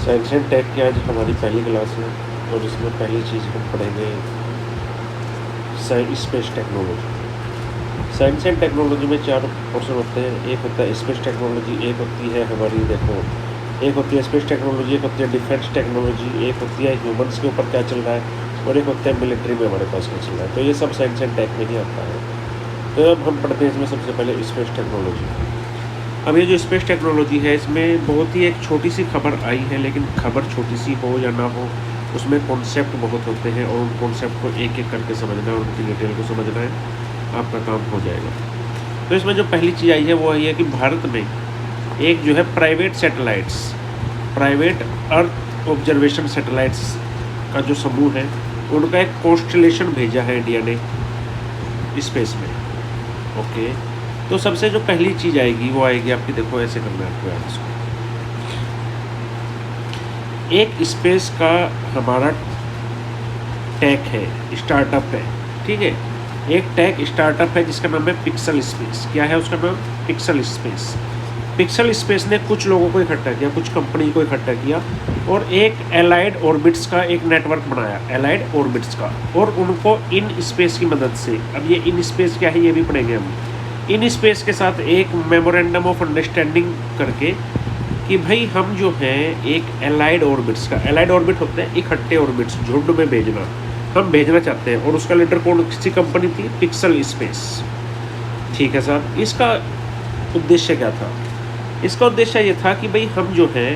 Science and take की आज हमारी पहली क्लास है और इसमें पहली चीज़ हम पढ़ेंगे space technology. Science and technology में 4 पोर्शन होते हैं। एक होता है स्पेस टेक्नोलॉजी, एक होती है हमारी एक होती है स्पेस टेक्नोलॉजी, एक होती है डिफेंस टेक्नोलॉजी, एक होती है ह्यूमंस के ऊपर क्या चल रहा है और एक होता है मिलिट्री में हमारे पास क्या चल रहा है। तो ये सब साइंस एंड टेक में ही आता है। तो अब हम पढ़ते हैं इसमें सबसे पहले स्पेस टेक्नोलॉजी। अब ये जो स्पेस टेक्नोलॉजी है इसमें बहुत ही एक छोटी सी खबर आई है, लेकिन खबर छोटी सी हो या ना हो उसमें कॉन्सेप्ट बहुत होते हैं और उन कॉन्सेप्ट को एक एक करके समझना है और उनकी डिटेल को समझना है, आपका काम हो जाएगा। तो इसमें जो पहली चीज़ आई है वो ये है कि भारत में एक जो है प्राइवेट अर्थ ऑब्जर्वेशन सैटेलाइट्स का जो समूह है उनका एक कॉन्स्टेलेशन भेजा है इंडिया ने स्पेस में। ओके, तो सबसे जो पहली चीज़ आएगी वो आएगी आपकी, देखो ऐसे करना है आपको याद इसको। एक स्पेस का हमारा टेक है, स्टार्टअप है, ठीक है। एक टेक स्टार्टअप है जिसका नाम है पिक्सल स्पेस। क्या है उसका नाम? Pixel space. पिक्सल स्पेस ने कुछ लोगों को इकट्ठा किया, कुछ कंपनी को इकट्ठा किया और एक एलाइड ऑर्बिट्स का एक नेटवर्क बनाया, एलाइड ऑर्बिट्स का, और उनको इन स्पेस की मदद से, अब ये इन स्पेस क्या है ये भी पढ़ेंगे हम, इन स्पेस के साथ एक मेमोरेंडम ऑफ अंडरस्टैंडिंग करके कि भाई हम जो हैं एक एलाइड ऑर्बिट्स का, एलाइड ऑर्बिट होते हैं इकट्ठे ऑर्बिट्स, झुंड में भेजना, हम भेजना चाहते हैं। और उसका लीडर कौन सी कंपनी थी? Pixel space. ठीक है साहब, इसका उद्देश्य क्या था? इसका उद्देश्य ये था कि भाई हम जो है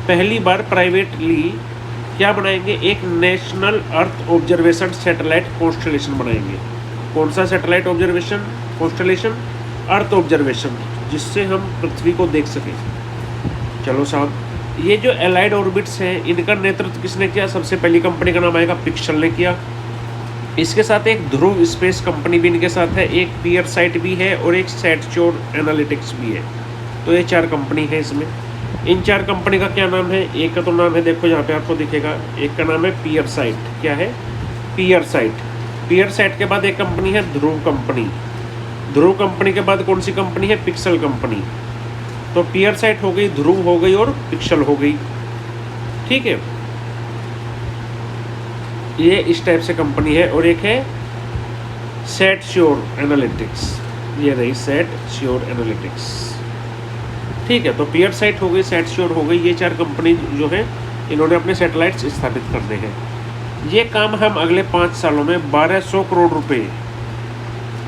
पहली बार प्राइवेटली क्या बनाएंगे, एक national earth observation satellite constellation बनाएंगे। कौन सा satellite observation constellation? Earth observation, जिससे हम पृथ्वी को देख सकें। चलो साहब, ये जो एलाइड ऑर्बिट्स हैं इनका नेतृत्व किसने किया? सबसे पहली कंपनी का नाम आएगा पिक्सल ने किया। इसके साथ एक ध्रुव स्पेस कंपनी भी इनके साथ है, एक पियर साइट भी है और एक सैटश्योर एनालिटिक्स भी है। तो ये 4 कंपनी है इसमें। इन 4 कंपनी का क्या नाम है? एक का तो नाम है, देखो यहाँ पे आपको दिखेगा, एक का नाम है पियर साइट। क्या है? पियर साइट। पियर साइट के बाद एक कंपनी है ध्रुव कंपनी। ध्रुव कंपनी के बाद कौन सी कंपनी है? Pixel company. तो पियर साइट हो गई, ध्रुव हो गई और पिक्सल हो गई। ठीक है, ये इस टाइप से कंपनी है। और एक है सैटश्योर एनालिटिक्स, ये रही सैटश्योर एनालिटिक्स। ठीक है, तो पियर साइट हो गई, सैटश्योर हो गई, ये 4 कंपनी जो है इन्होंने अपने सैटेलाइट्स स्थापित करने हैं। ये काम हम अगले 5 सालों में 1200 करोड़ रुपए,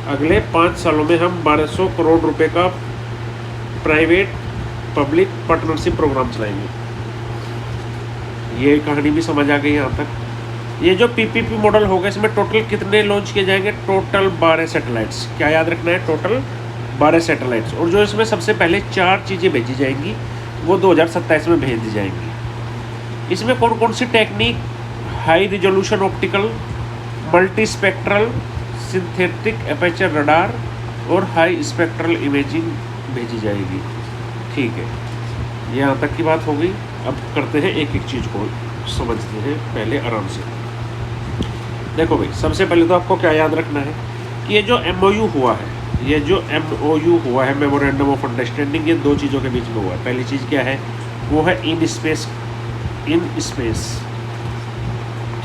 अगले 5 सालों में हम 1200 करोड़ रुपए का प्राइवेट पब्लिक पार्टनरशिप प्रोग्राम चलाएंगे। ये कहानी भी समझ आ गई यहाँ तक। ये जो पीपीपी मॉडल होगा इसमें टोटल कितने लॉन्च किए जाएंगे? Total 12 satellites. क्या याद रखना है? Total 12 satellites. और जो इसमें सबसे पहले 4 चीज़ें भेजी जाएंगी वो 2027 में भेज दी जाएंगी। इसमें कौन कौन सी technique? High resolution optical, multi spectral, synthetic aperture radar और हाई स्पेक्ट्रल इमेजिंग भेजी जाएगी। ठीक है, ये यहाँ तक की बात हो गई। अब करते हैं एक एक चीज़ को समझते हैं पहले आराम से। देखो भाई, सबसे पहले तो आपको क्या याद रखना है कि ये जो MOU हुआ है, ये जो MOU हुआ है मेमोरेंडम ऑफ अंडरस्टैंडिंग, ये 2 चीज़ों के बीच में हुआ है। पहली चीज़ क्या है? वो है इन स्पेस।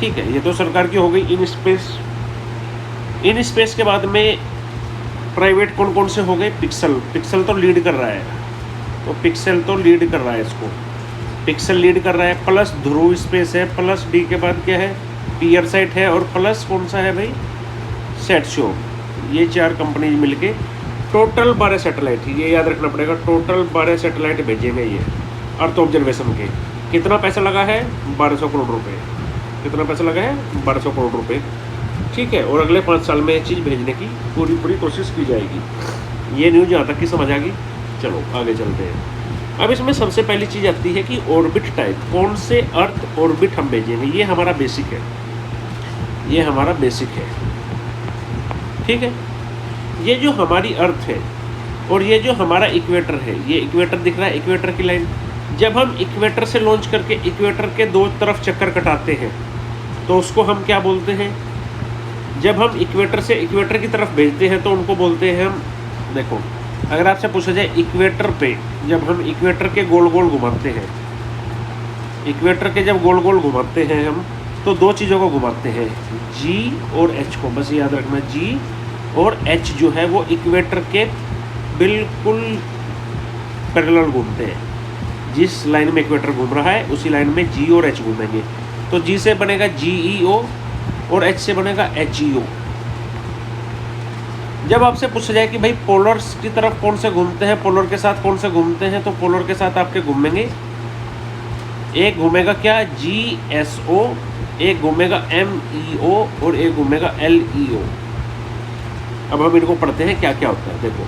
ठीक है, ये तो सरकार की हो गई इन स्पेस। इन स्पेस के बाद में प्राइवेट कौन कौन से हो गए? पिक्सल। पिक्सल तो लीड कर रहा है, तो पिक्सल तो लीड कर रहा है इसको, पिक्सल लीड कर रहा है। प्लस ध्रुव स्पेस है, प्लस डी के बाद क्या है? पियर साइट है, और प्लस कौन सा है भाई? सैटश्योर। ये 4 कंपनी मिलके टोटल 12 सैटेलाइट, ये याद रखना पड़ेगा, टोटल 12 सैटेलाइट भेजे गए ये अर्थ ऑब्जर्वेशन के। कितना पैसा लगा है? 1200 करोड़ रुपये। कितना पैसा लगा है? 1200 करोड़ रुपये। ठीक है, और अगले 5 साल में ये चीज़ भेजने की पूरी कोशिश की जाएगी। ये न्यूज़ यहाँ तक की समझ आ गई। चलो आगे चलते हैं। अब इसमें सबसे पहली चीज़ आती है कि ऑर्बिट टाइप, कौन से अर्थ ऑर्बिट हम भेजेंगे। ये हमारा बेसिक है, ये हमारा बेसिक है। ठीक है, ये जो हमारी अर्थ है और ये जो हमारा इक्वेटर है, ये इक्वेटर दिख रहा है, इक्वेटर की लाइन। जब हम इक्वेटर से लॉन्च करके इक्वेटर के 2 तरफ चक्कर कटाते हैं तो उसको हम क्या बोलते हैं? जब हम इक्वेटर से इक्वेटर की तरफ भेजते हैं तो उनको बोलते हैं हम, देखो अगर आपसे पूछा जाए इक्वेटर पे जब हम इक्वेटर के गोल गोल घुमाते हैं इक्वेटर के जब गोल गोल घुमाते हैं हम, तो दो चीज़ों को घुमाते हैं, जी और एच को, बस याद रखना, जी और एच जो है वो इक्वेटर के बिल्कुल पैरेलल घूमते हैं। जिस लाइन में इक्वेटर घूम रहा है उसी लाइन में जी और एच घूमेंगे। तो जी से बनेगा GEO और एच से बनेगा HEO। जब आपसे पूछा जाए कि भाई पोलर्स की तरफ कौन से घूमते हैं, पोलर के साथ कौन से घूमते हैं, तो पोलर के साथ आपके घूमेंगे, एक घूमेगा क्या GSO, एक घूमेगा MEO और एक घूमेगा LEO। अब हम इनको पढ़ते हैं क्या क्या होता है। देखो,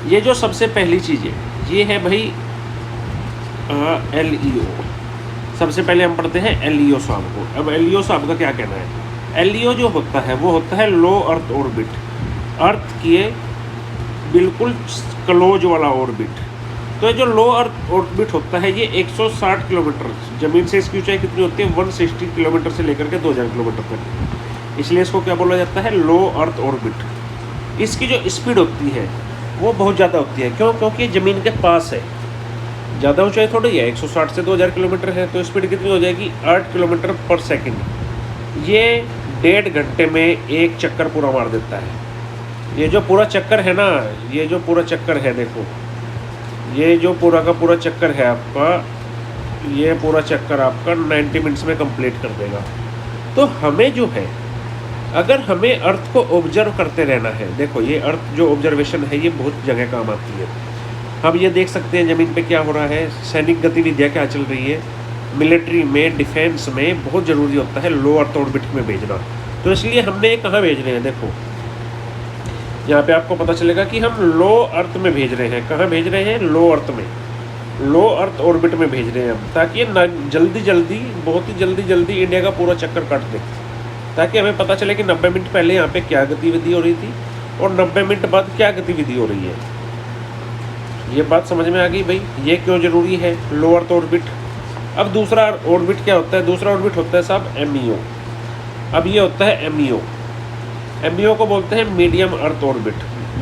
ये जो सबसे पहली चीज़ है ये है भाई LEO। सबसे पहले हम पढ़ते हैं LEO साहब को। अब LEO साहब का क्या कहना है? LEO जो होता है वो होता है लो अर्थ ऑर्बिट, अर्थ के बिल्कुल क्लोज वाला ऑर्बिट। तो ये जो लो अर्थ ऑर्बिट होता है ये 160 किलोमीटर, ज़मीन से इसकी ऊंचाई कितनी होती है 160 किलोमीटर से लेकर के 2000 किलोमीटर तक, इसलिए इसको क्या बोला जाता है, लो अर्थ ऑर्बिट। इसकी जो स्पीड होती है वो बहुत ज़्यादा होती है, क्यों? क्योंकि ज़मीन के पास है, ज़्यादा ऊंचाई थोड़ी है, 160 से 2000 किलोमीटर है, तो स्पीड कितनी हो जाएगी 8 किलोमीटर पर सेकंड। ये 1.5 घंटे में एक चक्कर पूरा मार देता है। ये जो पूरा चक्कर है ना, ये जो पूरा चक्कर है, देखो ये जो पूरा का पूरा चक्कर है आपका, ये पूरा चक्कर आपका 90 मिनट्स में कंप्लीट कर देगा। तो हमें जो है, अगर हमें अर्थ को ऑब्जर्व करते रहना है, देखो ये अर्थ जो ऑब्जर्वेशन है ये बहुत जगह काम आती है। हम ये देख सकते हैं ज़मीन पे क्या हो रहा है, सैनिक गतिविधियाँ क्या चल रही है, मिलिट्री में, डिफेंस में बहुत ज़रूरी होता है लो अर्थ ऑर्बिट में भेजना। तो इसलिए हमने ये कहाँ भेज रहे हैं, देखो यहाँ पे आपको पता चलेगा कि हम लो अर्थ में भेज रहे हैं। कहाँ भेज रहे हैं? लो अर्थ में, लो अर्थ ऑर्बिट में भेज रहे हैं हम, ताकि ये जल्दी जल्दी, बहुत ही जल्दी जल्दी इंडिया का पूरा चक्कर काट दे, ताकि हमें पता चले कि 90 मिनट पहले यहाँ पे क्या गतिविधि हो रही थी और 90 मिनट बाद क्या गतिविधि हो रही है। ये बात समझ में आ गई भाई, ये क्यों ज़रूरी है लो अर्थ ऑर्बिट। अब दूसरा ऑर्बिट क्या होता है? दूसरा ऑर्बिट होता है साहब MEO। अब ये होता है MEO, MEO को बोलते हैं मीडियम अर्थ ऑर्बिट।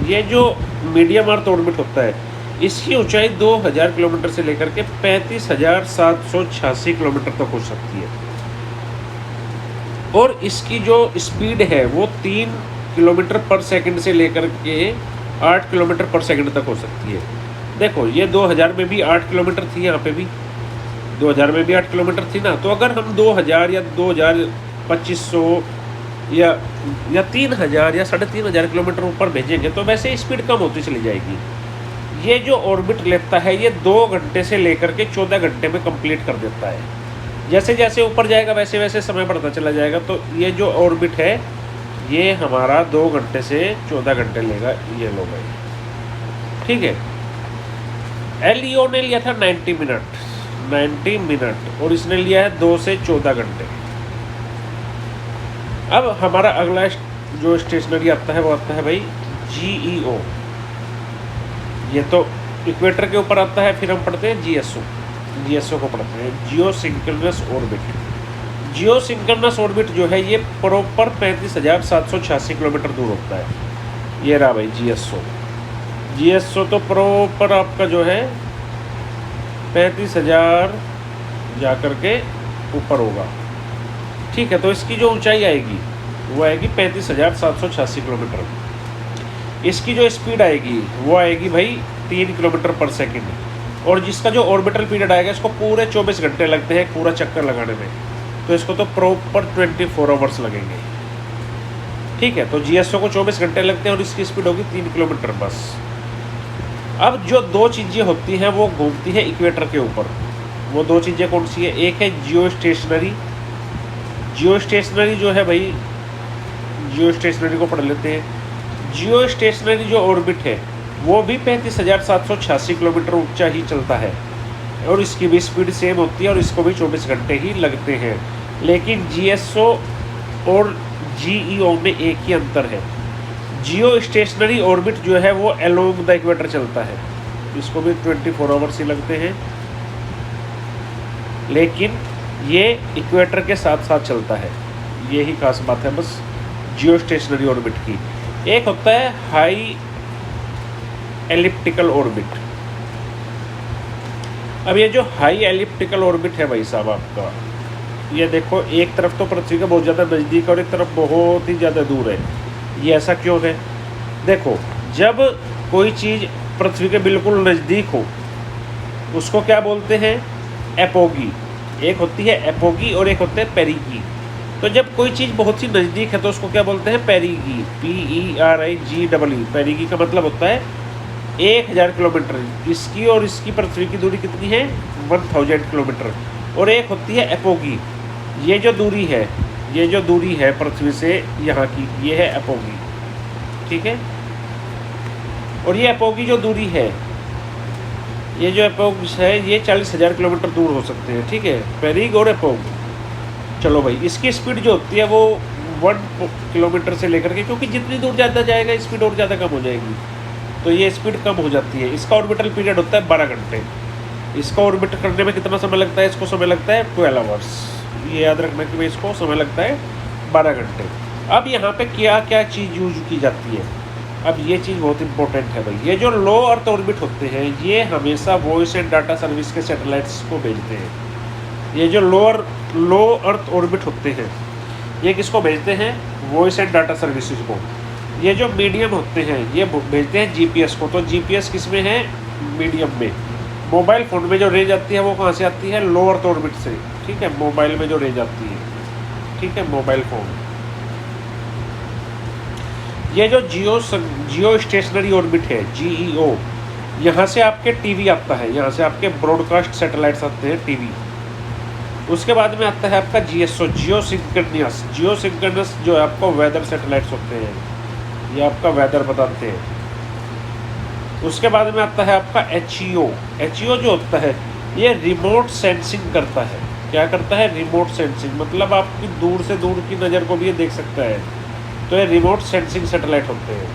ये जो मीडियम अर्थ ऑर्बिट होता है इसकी ऊंचाई 2000 किलोमीटर से लेकर के 35,786 किलोमीटर तक हो सकती है, और इसकी जो स्पीड है वो 3 किलोमीटर पर सेकंड से लेकर के 8 किलोमीटर पर सेकंड तक हो सकती है। देखो ये 2000 में भी 8 किलोमीटर थी, यहाँ पे भी 2000 में भी 8 किलोमीटर थी ना। तो अगर हम 2000 या 2500 या 3000 या 3500 किलोमीटर ऊपर भेजेंगे तो वैसे स्पीड कम होती चली जाएगी। ये जो ऑर्बिट लेता है ये 2 घंटे से लेकर के 14 घंटे में कंप्लीट कर देता है। जैसे जैसे ऊपर जाएगा वैसे वैसे समय बढ़ता चला जाएगा। तो ये जो ऑर्बिट है ये हमारा 2 घंटे से 14 घंटे लेगा, ये लो भाई, ठीक है। LEO ने लिया था 90 मिनट और इसने लिया है 2 से 14 घंटे। अब हमारा अगला जो स्टेशनरी आता है वो आता है भाई GEO। ये तो इक्वेटर के ऊपर आता है। फिर हम पढ़ते हैं GSO को पढ़ते हैं, जियो सिंक्रोनस ऑर्बिट। जियो सिंक्रोनस ऑर्बिट जो है ये प्रॉपर 35,786 किलोमीटर दूर होता है। ये रहा भाई GSO तो प्रॉपर आपका जो है 35,000 जा कर के ऊपर होगा, ठीक है। तो इसकी जो ऊंचाई आएगी वो आएगी 35,786 किलोमीटर। इसकी जो स्पीड आएगी वो आएगी भाई 3 किलोमीटर पर सेकंड, और जिसका जो ऑर्बिटल पीरियड आएगा इसको पूरे 24 घंटे लगते हैं पूरा चक्कर लगाने में, तो इसको तो प्रॉपर 24 आवर्स लगेंगे, ठीक है। तो GSO को 24 घंटे लगते हैं और इसकी स्पीड होगी 3 किलोमीटर बस। अब जो 2 चीज़ें होती हैं वो घूमती है इक्वेटर के ऊपर। वो 2 चीज़ें कौन सी है? एक है जियो स्टेशनरी जो है भाई, जियो स्टेशनरी को पढ़ लेते हैं। जियो स्टेशनरी जो ऑर्बिट है वो भी 35,786 किलोमीटर ऊंचा ही चलता है, और इसकी भी स्पीड सेम होती है और इसको भी 24 घंटे ही लगते हैं। लेकिन GSO और GEO में एक ही अंतर है, जियो स्टेशनरी ऑर्बिट जो है वो अलोंग द इक्वेटर चलता है, इसको भी 24 आवर्स ही लगते हैं, लेकिन ये इक्वेटर के साथ साथ चलता है। यही खास बात है बस जियो स्टेशनरी ऑर्बिट की। एक होता है हाई एलिप्टिकल ऑर्बिट। अब ये जो हाई एलिप्टिकल ऑर्बिट है भाई साहब आपका, ये देखो एक तरफ तो पृथ्वी के बहुत ज़्यादा नज़दीक और एक तरफ बहुत ही ज़्यादा दूर है। ये ऐसा क्यों है? देखो, जब कोई चीज़ पृथ्वी के बिल्कुल नज़दीक हो उसको क्या बोलते हैं? एपोगी। एक होती है एपोगी और एक होते हैं पेरिगी। तो जब कोई चीज़ बहुत ही नज़दीक है तो उसको क्या बोलते हैं? पेरिगी। PERIGEE। पेरिगी का मतलब होता है 1000 किलोमीटर। इसकी और इसकी पृथ्वी की दूरी कितनी है? 1000 किलोमीटर। और एक होती है एपोगी। ये जो दूरी है, ये जो दूरी है पृथ्वी से यहाँ की, ये है एपोगी, ठीक है। और ये एपोगी जो दूरी है, ये जो एपोग है, ये 40,000 किलोमीटर दूर हो सकते हैं, ठीक है, पेरिग और एपोग। चलो भाई, इसकी स्पीड जो होती है वो 1 किलोमीटर से लेकर के, क्योंकि जितनी दूर ज़्यादा जाएगा स्पीड और ज़्यादा कम हो जाएगी, तो ये स्पीड कम हो जाती है। इसका ऑर्बिटल पीरियड होता है 12 घंटे। इसका ऑर्बिट करने में कितना समय लगता है? इसको समय लगता है 12 आवर्स। ये याद रखना कि भाई इसको समय लगता है 12 घंटे। अब यहाँ पे क्या क्या चीज़ यूज की जाती है? अब ये चीज़ बहुत इंपॉर्टेंट है भाई। ये जो लो अर्थ ऑर्बिट होते हैं, ये हमेशा वॉइस एंड डाटा सर्विस के सैटेलाइट्स को भेजते हैं। ये जो लो अर्थ ऑर्बिट होते हैं, ये किसको भेजते हैं? वॉइस एंड डाटा सर्विसेज को। ये जो मीडियम होते हैं, ये भेजते हैं जीपीएस को। तो जीपीएस किस में है? मीडियम में। मोबाइल फ़ोन में जो रेंज आती है वो कहाँ से आती है? लो अर्थ ऑर्बिट से, ठीक है। मोबाइल में जो रेंज आती है, ठीक है, मोबाइल फ़ोन। ये जो जियो स्टेशनरी ऑर्बिट है, GEO, यहाँ से आपके टीवी आता है, यहाँ से आपके ब्रॉडकास्ट सैटेलाइट्स आते हैं, टीवी। उसके बाद में आता है आपका GSO, जियो सिंक्रोनस, जो आपको वेदर सैटेलाइट्स होते हैं, ये आपका वेदर बताते हैं। उसके बाद में आता है आपका HEO जो होता है, ये रिमोट सेंसिंग करता है। क्या करता है? रिमोट सेंसिंग, मतलब आपकी दूर से दूर की नज़र को भी ये देख सकता है। तो ये रिमोट सेंसिंग सैटेलाइट होते हैं।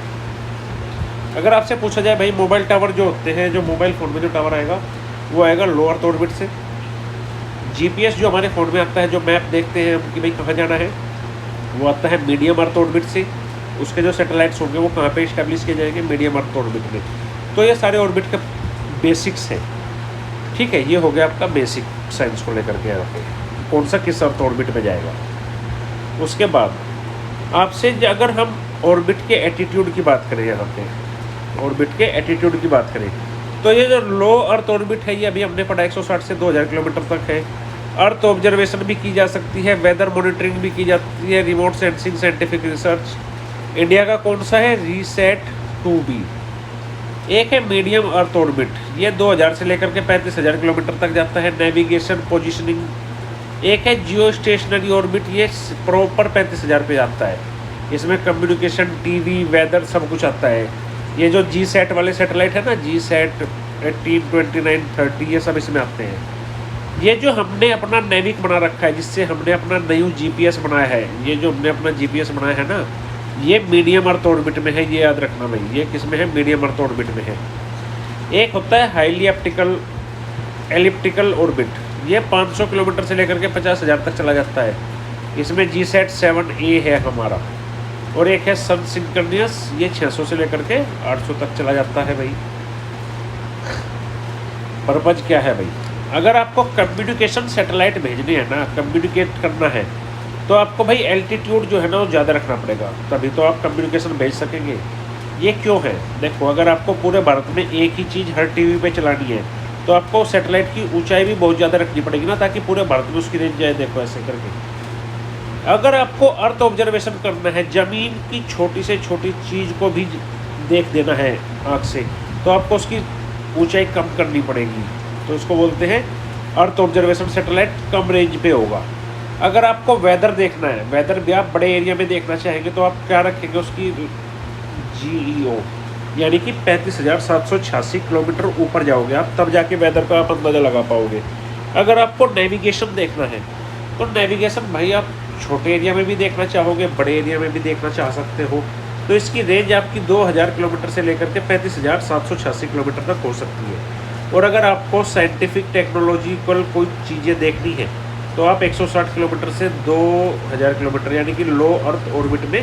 अगर आपसे पूछा जाए भाई, मोबाइल टावर जो होते हैं, जो मोबाइल फ़ोन में जो टावर आएगा वो आएगा लो अर्थ ऑर्बिट से। GPS जो हमारे फ़ोन में आता है, जो मैप देखते हैं कि भाई कहाँ जाना है, वो आता है मीडियम अर्थ ऑर्बिट से। उसके जो सैटेलाइट्स होंगे वो कहाँ पे इस्टेब्लिश किए जाएंगे? मीडियम अर्थ ऑर्बिट में। तो ये सारे ऑर्बिट के बेसिक्स हैं, ठीक है। ये हो गया आपका बेसिक साइंस को लेकर के यहाँ पे, कौन सा किस अर्थ ऑर्बिट में जाएगा। उसके बाद आपसे अगर हम ऑर्बिट के एटीट्यूड की बात करें, यहाँ पे ऑर्बिट के एटीट्यूड की बात करें, तो ये जो लो अर्थ ऑर्बिट है, ये अभी हमने पढ़ा 160 से 2000 किलोमीटर तक है। अर्थ ऑब्जर्वेशन भी की जा सकती है, वेदर मॉनिटरिंग भी की जाती है, remote sensing, scientific research. India का कौन सा है? Reset 2B। एक है मीडियम अर्थ ऑर्बिट, ये 2000 से लेकर के 35,000 किलोमीटर तक जाता है, नेविगेशन, पोजीशनिंग। एक है जियो स्टेशनरी ऑर्बिट, ये प्रॉपर 35,000 पे जाता है। इसमें कम्युनिकेशन, टीवी, वेदर सब कुछ आता है। ये जो GSAT वाले सैटेलाइट है ना, GSAT 18, 29, 30, ये सब इसमें आते हैं। ये जो हमने अपना नेविक बना रखा है, जिससे हमने अपना न्यू GPS बनाया है, ये जो हमने अपना GPS बनाया है ना, ये मीडियम अर्थ ऑर्बिट में है। ये याद रखना भाई, ये किस में है? मीडियम अर्थ ऑर्बिट में है। एक होता है हाईली एलिप्टिकल ऑर्बिट, ये 500 किलोमीटर से लेकर के 50,000 तक चला जाता है। इसमें GSAT 7A है हमारा। और एक है सन सिंक्रोनस, ये 600 से लेकर के 800 तक चला जाता है भाई। पर्पज क्या है भाई? अगर आपको कम्युनिकेशन सैटेलाइट भेजने हैं ना, कम्युनिकेट करना है, तो आपको भाई एल्टीट्यूड जो है ना वो ज़्यादा रखना पड़ेगा, तभी तो आप कम्युनिकेशन भेज सकेंगे। ये क्यों है? देखो, अगर आपको पूरे भारत में एक ही चीज़ हर टीवी पे चलानी है, तो आपको सैटेलाइट की ऊंचाई भी बहुत ज़्यादा रखनी पड़ेगी ना, ताकि पूरे भारत में उसकी रेंज जाए। देखो ऐसे करके। अगर आपको अर्थ ऑब्जर्वेशन करना है, ज़मीन की छोटी से छोटी चीज़ को भी देख देना है आँख से, तो आपको उसकी ऊंचाई कम करनी पड़ेगी। तो इसको बोलते हैं अर्थ ऑब्जर्वेशन सैटेलाइट कम रेंज पे होगा। अगर आपको वेदर देखना है, वेदर भी आप बड़े एरिया में देखना चाहेंगे, तो आप क्या रखेंगे? उसकी GEO, यानी कि 35,786 किलोमीटर ऊपर जाओगे आप, तब जाके वेदर का आप अंदाज़ा लगा पाओगे। अगर आपको नेविगेशन देखना है, तो नेविगेशन भाई आप छोटे एरिया में भी देखना चाहोगे, बड़े एरिया में भी देखना चाह सकते हो, तो इसकी रेंज आपकी 2000 किलोमीटर से लेकर के 35,786 किलोमीटर तक हो सकती है। और अगर आपको साइंटिफिक टेक्नोलॉजिकल कोई चीज़ें देखनी है, तो आप 160 किलोमीटर से 2000 किलोमीटर यानी कि लो अर्थ ऑर्बिट में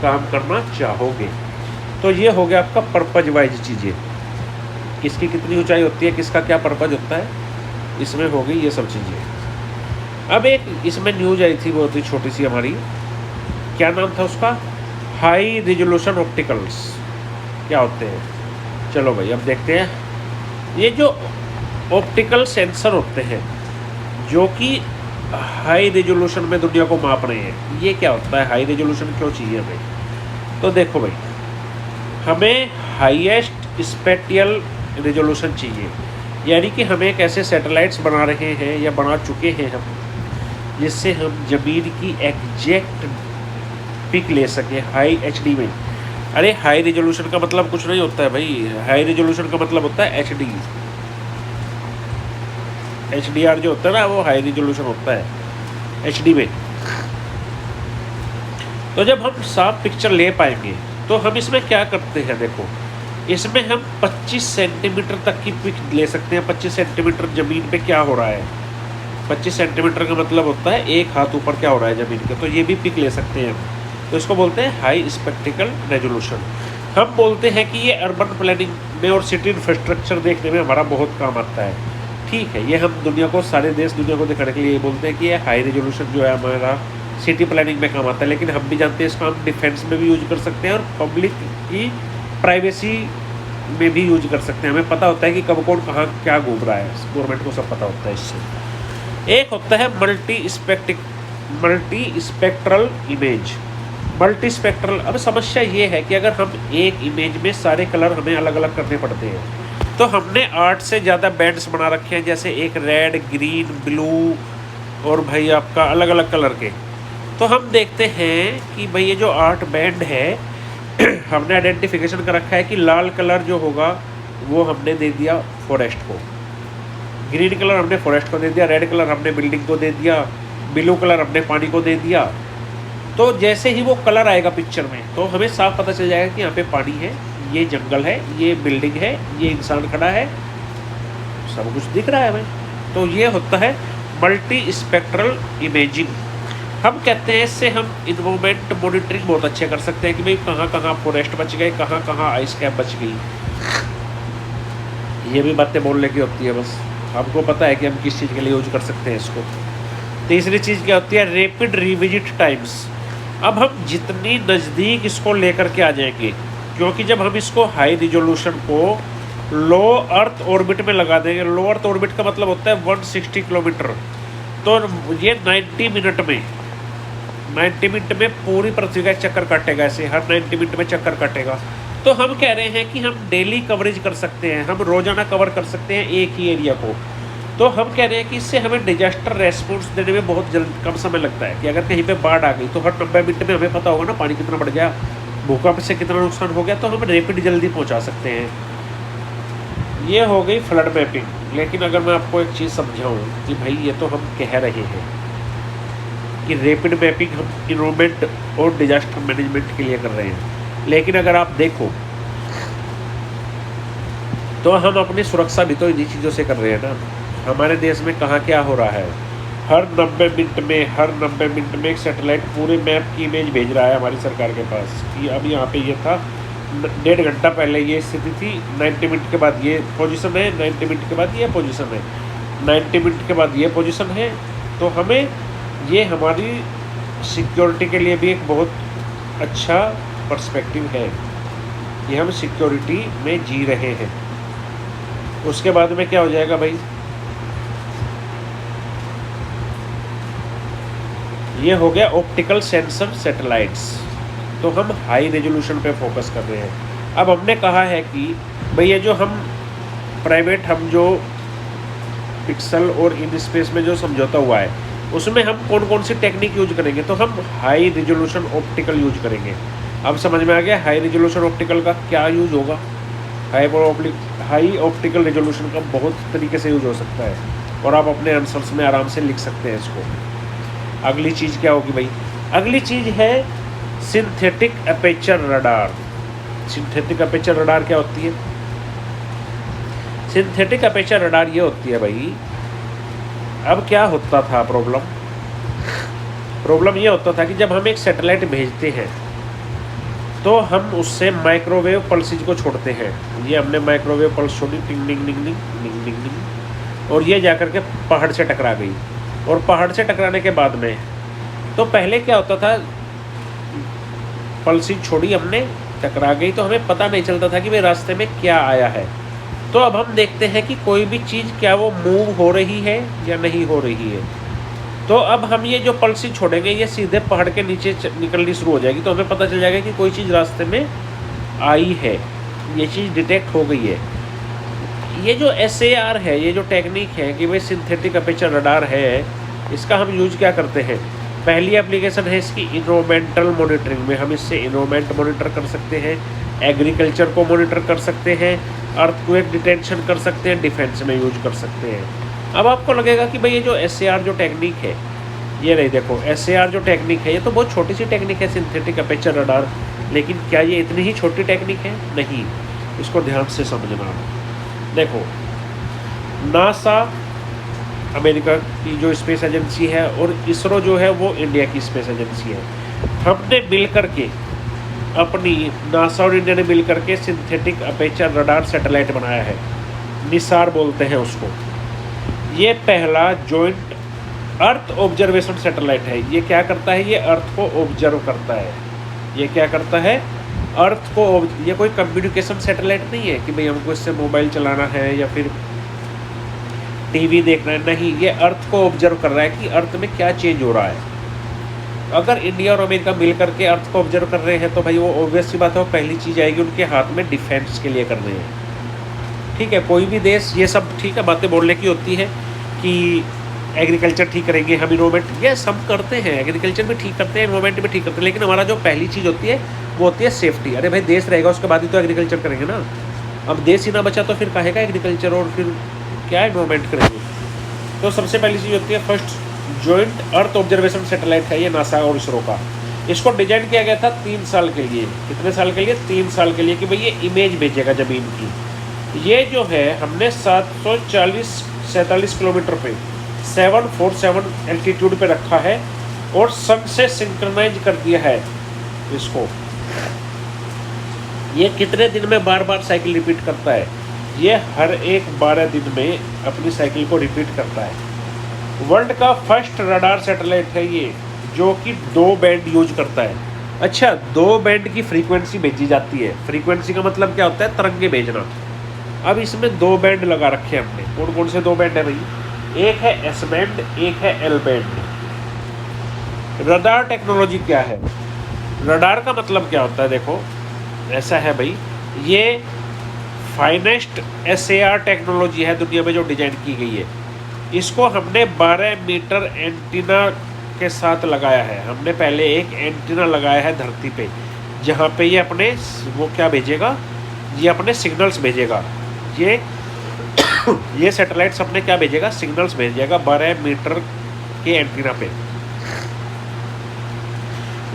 काम करना चाहोगे। तो ये हो गया आपका पर्पज वाइज चीज़ें, किसकी कितनी ऊंचाई होती है, किसका क्या पर्पज होता है। इसमें हो गई ये सब चीज़ें। अब एक इसमें न्यूज आई थी बहुत ही छोटी सी हमारी, क्या नाम था उसका, हाई रिजोल्यूशन ऑप्टिकल्स क्या होते हैं। चलो भाई अब देखते हैं। ये जो ऑप्टिकल सेंसर होते हैं जो कि हाई रिजोल्यूशन में दुनिया को माप रहे हैं, ये क्या होता है, हाई रिजोल्यूशन क्यों चाहिए हमें। तो देखो भाई, हमें हाईएस्ट स्पेटियल रिजोल्यूशन चाहिए, यानी कि हमें एक ऐसे सैटेलाइट्स बना रहे हैं या बना चुके हैं हम, जिससे हम ज़मीन की एग्जैक्ट पिक ले सकें हाई एचडी में। अरे हाई रिजोल्यूशन का मतलब कुछ नहीं होता है भाई, हाई रिजोल्यूशन का मतलब होता है एचडी। HDR जो होता है ना वो हाई रिजोल्यूशन होता है HD में। तो जब हम साफ पिक्चर ले पाएंगे तो हम इसमें क्या करते हैं, देखो इसमें हम 25 सेंटीमीटर तक की पिक ले सकते हैं। 25 सेंटीमीटर ज़मीन पे क्या हो रहा है, 25 सेंटीमीटर का मतलब होता है एक हाथ ऊपर क्या हो रहा है ज़मीन के, तो ये भी पिक ले सकते हैं हम। तो इसको बोलते हैं हाई स्पेक्ट्रिकल रेजोल्यूशन। हम बोलते हैं कि ये अर्बन प्लानिंग में और सिटी इंफ्रास्ट्रक्चर देखने में हमारा बहुत काम आता है। ठीक है, ये हम दुनिया को, सारे देश दुनिया को दिखाने के लिए बोलते हैं कि ये हाई रेजोल्यूशन जो है हमारा सिटी प्लानिंग में काम आता है। लेकिन हम भी जानते हैं इसको हम डिफेंस में भी यूज कर सकते हैं और पब्लिक की प्राइवेसी में भी यूज कर सकते हैं। हमें पता होता है कि कब कौन कहाँ क्या घूम रहा है, गवर्नमेंट को सब पता होता है इससे। एक होता है multi spectral image. Multi spectral, अब समस्या ये है कि अगर हम एक इमेज में सारे कलर हमें अलग अलग करने पड़ते हैं, तो हमने 8 से ज़्यादा बैंड्स बना रखे हैं, जैसे एक रेड, ग्रीन, ब्लू और भाई आपका अलग अलग कलर के। तो हम देखते हैं कि भाई ये जो 8 बैंड है हमने आइडेंटिफिकेशन कर रखा है कि लाल कलर जो होगा वो हमने दे दिया फॉरेस्ट को, ग्रीन कलर हमने फॉरेस्ट को दे दिया, रेड कलर हमने बिल्डिंग को दे दिया, ब्लू कलर हमने पानी को दे दिया। तो जैसे ही वो कलर आएगा पिक्चर में तो हमें साफ पता चल जाएगा कि यहाँ पे पानी है, ये जंगल है, ये बिल्डिंग है, ये इंसान खड़ा है, सब कुछ दिख रहा है हमें। तो ये होता है मल्टी स्पेक्ट्रल इमेजिंग। हम कहते हैं इससे हम इन्वायरमेंट मॉनिटरिंग बहुत अच्छे कर सकते हैं कि भाई कहाँ कहाँ फॉरेस्ट बच गए, कहाँ कहाँ आइस कैप बच गई। ये भी बातें बोलने की होती है, बस हमको पता है कि हम किस चीज़ के लिए यूज कर सकते हैं इसको। तीसरी चीज़ क्या होती है, रैपिड रिविजिट टाइम्स। अब हम जितनी नज़दीक इसको लेकर के आ जाएंगे, क्योंकि जब हम इसको हाई रिजोल्यूशन को लो अर्थ ऑर्बिट में लगा देंगे, लो अर्थ ऑर्बिट का मतलब होता है 160 किलोमीटर, तो ये 90 मिनट में पूरी पृथ्वी का चक्कर काटेगा। ऐसे हर 90 मिनट में चक्कर काटेगा। तो हम कह रहे हैं कि हम डेली कवरेज कर सकते हैं, हम रोज़ाना कवर कर सकते हैं एक ही एरिया को। तो हम कह रहे हैं कि इससे हमें डिजास्टर रेस्पॉन्स देने में बहुत कम समय लगता है। कि अगर कहीं पे बाढ़ आ गई तो हर 90 मिनट में हमें पता होगा ना पानी कितना बढ़ गया, भूकंप से कितना नुकसान हो गया, तो हम रैपिड जल्दी पहुंचा सकते हैं। ये हो गई फ्लड मैपिंग। लेकिन अगर मैं आपको एक चीज़ समझाऊं कि भाई ये तो हम कह रहे हैं कि रैपिड मैपिंग हम इन्वायरमेंट और डिजास्टर मैनेजमेंट के लिए कर रहे हैं, लेकिन अगर आप देखो तो हम अपनी सुरक्षा भी तो इन्हीं चीज़ों से कर रहे हैं ना। हमारे देश में कहाँ क्या हो रहा है, हर 90 मिनट में एक सैटेलाइट पूरे मैप की इमेज भेज रहा है हमारी सरकार के पास कि अब यहाँ पे ये था, 1.5 घंटा पहले ये स्थिति थी, 90 मिनट के बाद ये पोजीशन है, 90 मिनट के बाद ये पोजीशन है, 90 मिनट के बाद ये पोजीशन है। तो हमें ये हमारी सिक्योरिटी के लिए भी एक बहुत अच्छा पर्सपेक्टिव है कि हम सिक्योरिटी में जी रहे हैं। उसके बाद में क्या हो जाएगा भाई, ये हो गया ऑप्टिकल सेंसर सैटेलाइट्स। तो हम हाई रेजोल्यूशन पे फोकस कर रहे हैं। अब हमने कहा है कि भाई ये जो हम प्राइवेट हम जो पिक्सल और इन स्पेस में जो समझौता हुआ है उसमें हम कौन कौन सी टेक्निक यूज करेंगे, तो हम हाई रेजोल्यूशन ऑप्टिकल यूज करेंगे। अब समझ में आ गया हाई रेजोल्यूशन ऑप्टिकल का क्या यूज होगा। हाई ऑप्टिकल रेजोल्यूशन का बहुत तरीके से यूज हो सकता है और आप अपने आंसर्स में आराम से लिख सकते हैं इसको। अगली चीज़ क्या होगी भाई, अगली चीज़ है synthetic aperture radar. Synthetic aperture radar क्या होती है, सिंथेटिक अपेचर रडार ये होती है भाई, अब क्या होता था प्रॉब्लम ये होता था कि जब हम एक सैटेलाइट भेजते हैं तो हम उससे माइक्रोवेव पल्सेज को छोड़ते हैं। ये हमने माइक्रोवेव पल्स छोड़ी, टिंग डिंग डिंग डिंग डिंग डिंग डिंग। और ये जाकर के पहाड़ से टकरा गई। और पहाड़ से टकराने के बाद में तो पहले क्या होता था, पलसी छोड़ी हमने, टकरा गई तो हमें पता नहीं चलता था कि भाई रास्ते में क्या आया है। तो अब हम देखते हैं कि कोई भी चीज़ क्या वो मूव हो रही है या नहीं हो रही है। तो अब हम ये जो पलसी छोड़ेंगे ये सीधे पहाड़ के नीचे निकलनी शुरू हो जाएगी, तो हमें पता चल जाएगा कि कोई चीज़ रास्ते में आई है, ये चीज़ डिटेक्ट हो गई है। ये जो SAR है, ये जो टेक्निक है कि भाई सिंथेटिक अपर्चर रडार है, इसका हम यूज क्या करते हैं। पहली एप्लीकेशन है इसकी इन्वायरमेंटल मॉनिटरिंग में, हम इससे इन्वायरमेंट मॉनिटर कर सकते हैं, एग्रीकल्चर को मॉनिटर कर सकते हैं, अर्थक्वेक डिटेक्शन कर सकते हैं, डिफेंस में यूज कर सकते हैं। अब आपको लगेगा कि भाई ये जो SAR जो टेक्निक है, ये नहीं देखो SAR जो टेक्निक है ये तो बहुत छोटी सी टेक्निक है, सिंथेटिक अपर्चर रडार, लेकिन क्या ये इतनी ही छोटी टेक्निक है? नहीं, इसको ध्यान से समझना। देखो नासा अमेरिका की जो स्पेस एजेंसी है और इसरो जो है वो इंडिया की स्पेस एजेंसी है। हमने मिल करके अपनी नासा और इंडिया ने मिल करके सिंथेटिक अपर्चर रडार सैटेलाइट बनाया है, निसार बोलते हैं उसको। ये पहला जॉइंट अर्थ ऑब्जर्वेशन सैटेलाइट है। ये क्या करता है? ये अर्थ को ऑब्जर्व करता है। ये क्या करता है? अर्थ को। ये कोई कम्युनिकेशन सैटेलाइट नहीं है कि भाई हमको इससे मोबाइल चलाना है या फिर टीवी देखना है, नहीं, ये अर्थ को ऑब्जर्व कर रहा है कि अर्थ में क्या चेंज हो रहा है। अगर इंडिया और अमेरिका मिल करके अर्थ को ऑब्जर्व कर रहे हैं तो भाई वो ऑब्वियस सी बात है, वो पहली चीज़ आएगी उनके हाथ में डिफेंस के लिए कर रहे हैं। ठीक है, कोई भी देश ये सब ठीक है बातें बोलने की होती है कि एग्रीकल्चर ठीक करेंगे हम, इन्वायरमेंट, ये सब करते हैं, एग्रीकल्चर भी ठीक करते हैं, इन्वायरमेंट भी ठीक करते हैं, लेकिन हमारा जो पहली चीज़ होती है वो होती है सेफ्टी। अरे भाई देश रहेगा उसके बाद ही तो एग्रीकल्चर करेंगे ना। अब देश ही ना बचा तो फिर कहेगा एग्रीकल्चर और फिर क्या इन्वायरमेंट करेंगे। तो सबसे पहली चीज़ होती है first joint earth observation satellite है ये नासा और इसरो का। इसको डिजाइन किया गया था 3 साल के लिए। कितने साल के लिए? 3 साल के लिए, कि भाई ये इमेज भेजेगा ज़मीन की। ये जो है हमने 747 किलोमीटर पे 747 एल्टीट्यूड पे रखा है और सन से सिंक्रोनाइज कर दिया है इसको। ये कितने दिन में बार बार साइकिल रिपीट करता है? ये हर एक 12 दिन में अपनी साइकिल को रिपीट करता है। वर्ल्ड का फर्स्ट रडार सैटेलाइट है ये, जो कि 2 बैंड यूज करता है। अच्छा, 2 बैंड की फ्रीक्वेंसी भेजी जाती है। फ्रीक्वेंसी का मतलब क्या होता है? तरंगे भेजना। अब इसमें 2 बैंड लगा रखे हैं हमने। कौन कौन से 2 बैंड है भाई? एक है S बैंड, एक है L बैंड। रडार टेक्नोलॉजी क्या है? रडार का मतलब क्या होता है? देखो ऐसा है भाई, ये फाइनेस्ट SAR टेक्नोलॉजी है दुनिया में जो डिजाइन की गई है। इसको हमने 12 मीटर एंटीना के साथ लगाया है। हमने पहले एक एंटीना लगाया है धरती पे, जहाँ पे ये अपने वो क्या भेजेगा? ये अपने सिग्नल्स भेजेगा। ये सैटेलाइट्स अपने क्या भेजेगा? सिग्नल्स भेजेगा 12 मीटर के एंटीना पे।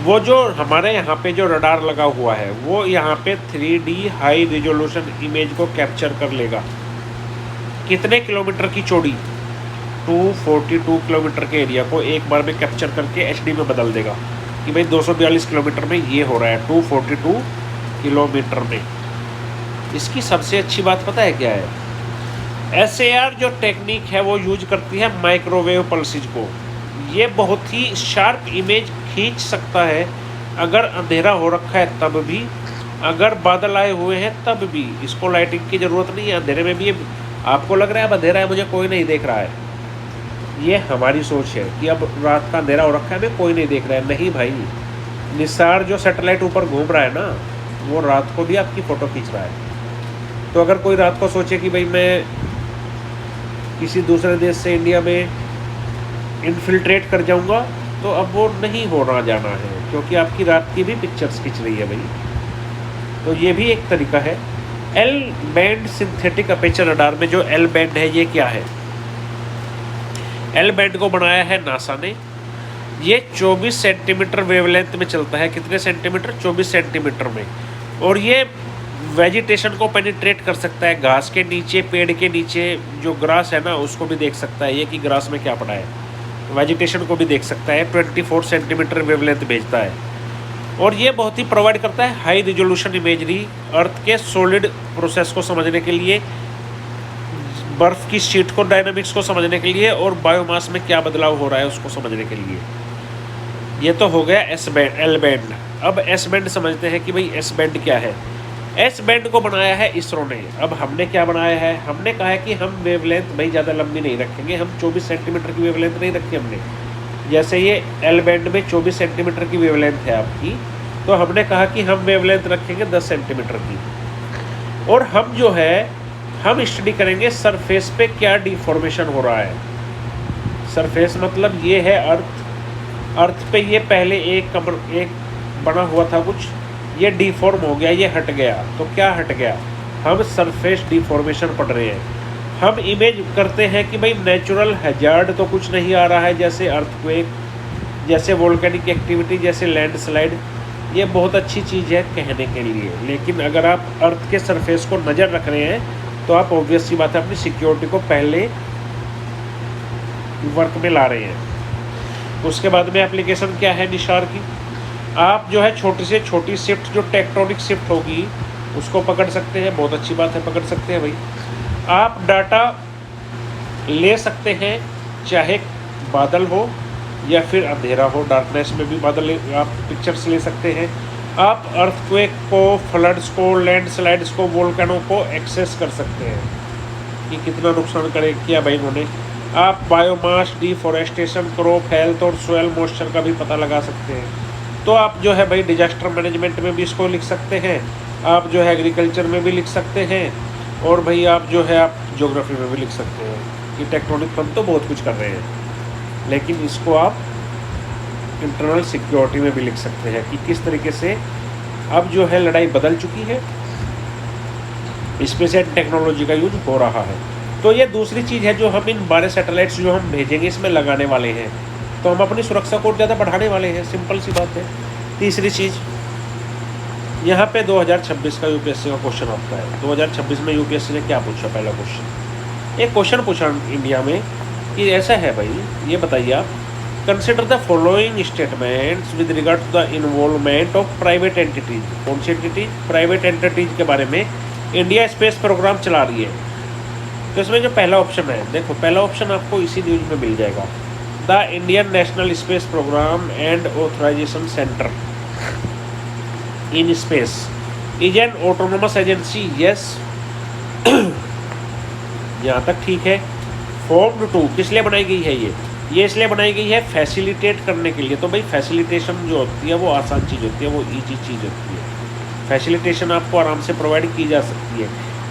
वो जो हमारे यहाँ पे जो रडार लगा हुआ है वो यहाँ पे 3D हाई रिजोल्यूशन इमेज को कैप्चर कर लेगा। कितने किलोमीटर की चौड़ी? 242 किलोमीटर के एरिया को एक बार में कैप्चर करके HD में बदल देगा कि भाई 242 किलोमीटर में ये हो रहा है, 242 किलोमीटर में। इसकी सबसे अच्छी बात पता है क्या है? SAR जो टेक्निक है वो यूज करती है माइक्रोवेव पल्सेज को। ये बहुत ही शार्प इमेज खींच सकता है, अगर अंधेरा हो रखा है तब भी, अगर बादल आए हुए हैं तब भी। इसको लाइटिंग की ज़रूरत नहीं है, अंधेरे में भी आपको लग रहा है अब अंधेरा है, मुझे कोई नहीं देख रहा है। ये हमारी सोच है कि अब रात का अंधेरा हो रखा है, हमें कोई नहीं देख रहा है। नहीं भाई, निसार जो सैटेलाइट ऊपर घूम रहा है ना, वो रात को भी आपकी फ़ोटो खींच रहा है। तो अगर कोई रात को सोचे कि भाई मैं किसी दूसरे देश से इंडिया में इन्फिल्ट्रेट कर जाऊंगा, तो अब वो नहीं होना जाना है, क्योंकि आपकी रात की भी पिक्चर्स खींच रही है भाई। तो ये भी एक तरीका है। L band synthetic aperture radar में जो L बैंड है ये क्या है? L बैंड को बनाया है नासा ने। ये 24 सेंटीमीटर वेवलेंथ में चलता है। कितने सेंटीमीटर? 24 सेंटीमीटर में। और ये वेजिटेशन को पेनिट्रेट कर सकता है, घास के नीचे, पेड़ के नीचे जो ग्रास है ना उसको भी देख सकता है ये कि ग्रास में क्या पड़ा है। वेजिटेशन को भी देख सकता है। 24 सेंटीमीटर वेवलेंथ भेजता है। और ये बहुत ही प्रोवाइड करता है हाई रिजोल्यूशन इमेजरी। अर्थ के सॉलिड प्रोसेस को समझने के लिए बर्फ़ की शीट को, डायनामिक्स को समझने के लिए, और बायोमास में क्या बदलाव हो रहा है उसको समझने के लिए। ये तो हो गया एस बैंड, एल बैंड। अब एस बैंड समझते हैं कि भाई एस बैंड क्या है। एस बैंड को बनाया है इसरो ने। अब हमने क्या बनाया है, हमने कहा है कि हम वेवलेंथ भाई ज़्यादा लंबी नहीं रखेंगे, हम 24 सेंटीमीटर की वेवलेंथ नहीं रखी हमने। जैसे ये एल बैंड में 24 सेंटीमीटर की वेवलेंथ है आपकी, तो हमने कहा कि हम वेवलेंथ रखेंगे 10 सेंटीमीटर की। और हम जो है हम स्टडी करेंगे सरफेस पे क्या डिफॉर्मेशन हो रहा है। सरफेस मतलब ये है अर्थ पे ये पहले एक बना हुआ था कुछ, ये डिफॉर्म हो गया, ये हट गया। तो क्या हट गया, हम सरफेस डिफॉर्मेशन पढ़ रहे हैं। हम इमेज करते हैं कि भाई नेचुरल हैजार्ड तो कुछ नहीं आ रहा है, जैसे अर्थक्वेक, जैसे वोल्केनिक एक्टिविटी, जैसे लैंडस्लाइड। ये बहुत अच्छी चीज़ है कहने के लिए, लेकिन अगर आप अर्थ के सरफेस को नज़र रख रहे हैं तो आप ऑब्वियस सी बात है अपनी सिक्योरिटी को पहले वर्क में ला रहे हैं। उसके बाद में एप्लीकेशन क्या है निशार की, आप जो है छोटी से छोटी शिफ्ट, जो टेक्टोनिक शिफ्ट होगी उसको पकड़ सकते हैं। बहुत अच्छी बात है, पकड़ सकते हैं भाई। आप डाटा ले सकते हैं, चाहे बादल हो या फिर अंधेरा हो, डार्कनेस में भी बादल आप पिक्चर्स ले सकते हैं। आप अर्थक्वेक को, फ्लड्स को, लैंडस्लाइड्स को, वोल्केनो को एक्सेस कर सकते हैं कि कितना नुकसान किया भाई इन्होंने। आप बायोमास, डिफॉरेस्टेशन, क्रॉप हेल्थ और सोयल मॉइस्चर का भी पता लगा सकते हैं। तो आप जो है भाई डिजास्टर मैनेजमेंट में भी इसको लिख सकते हैं, आप जो है एग्रीकल्चर में भी लिख सकते हैं, और भाई आप जो है आप ज्योग्राफी में भी लिख सकते हैं कि टेक्टोनिक प्लेट तो बहुत कुछ कर रहे हैं, लेकिन इसको आप इंटरनल सिक्योरिटी में भी लिख सकते हैं कि किस तरीके से अब जो है लड़ाई बदल चुकी है, स्पेस एंड टेक्नोलॉजी का यूज हो रहा है। तो ये दूसरी चीज़ है जो हम इन 12 सैटेलाइट्स जो हम भेजेंगे इसमें लगाने वाले हैं, तो हम अपनी सुरक्षा को ज़्यादा बढ़ाने वाले हैं, सिंपल सी बात है। तीसरी चीज़, यहाँ पे 2026 का यूपीएससी का क्वेश्चन आता है। 2026 में यूपीएससी ने क्या पूछा, पहला क्वेश्चन, एक क्वेश्चन पूछा इंडिया में कि ऐसा है भाई, ये बताइए आप, consider the following statements with regard to the involvement of private entities. कौन सी एंटिटीज, प्राइवेट एंटिटीज के बारे में इंडिया स्पेस प्रोग्राम चला रही है। तो इसमें जो पहला ऑप्शन है, देखो पहला ऑप्शन आपको इसी न्यूज में मिल जाएगा, the Indian national space programme and authorisation centre in space is an autonomous agency. Yes, यहाँ तक ठीक है। फॉर्म 2 किस लिए बनाई गई है, ये इसलिए बनाई गई है फैसिलिटेट करने के लिए। तो भाई फैसिलिटेशन जो होती है वो आसान चीज़ होती है, वो ईजी चीज़ होती है। फैसिलिटेशन आपको आराम से प्रोवाइड की जा सकती है।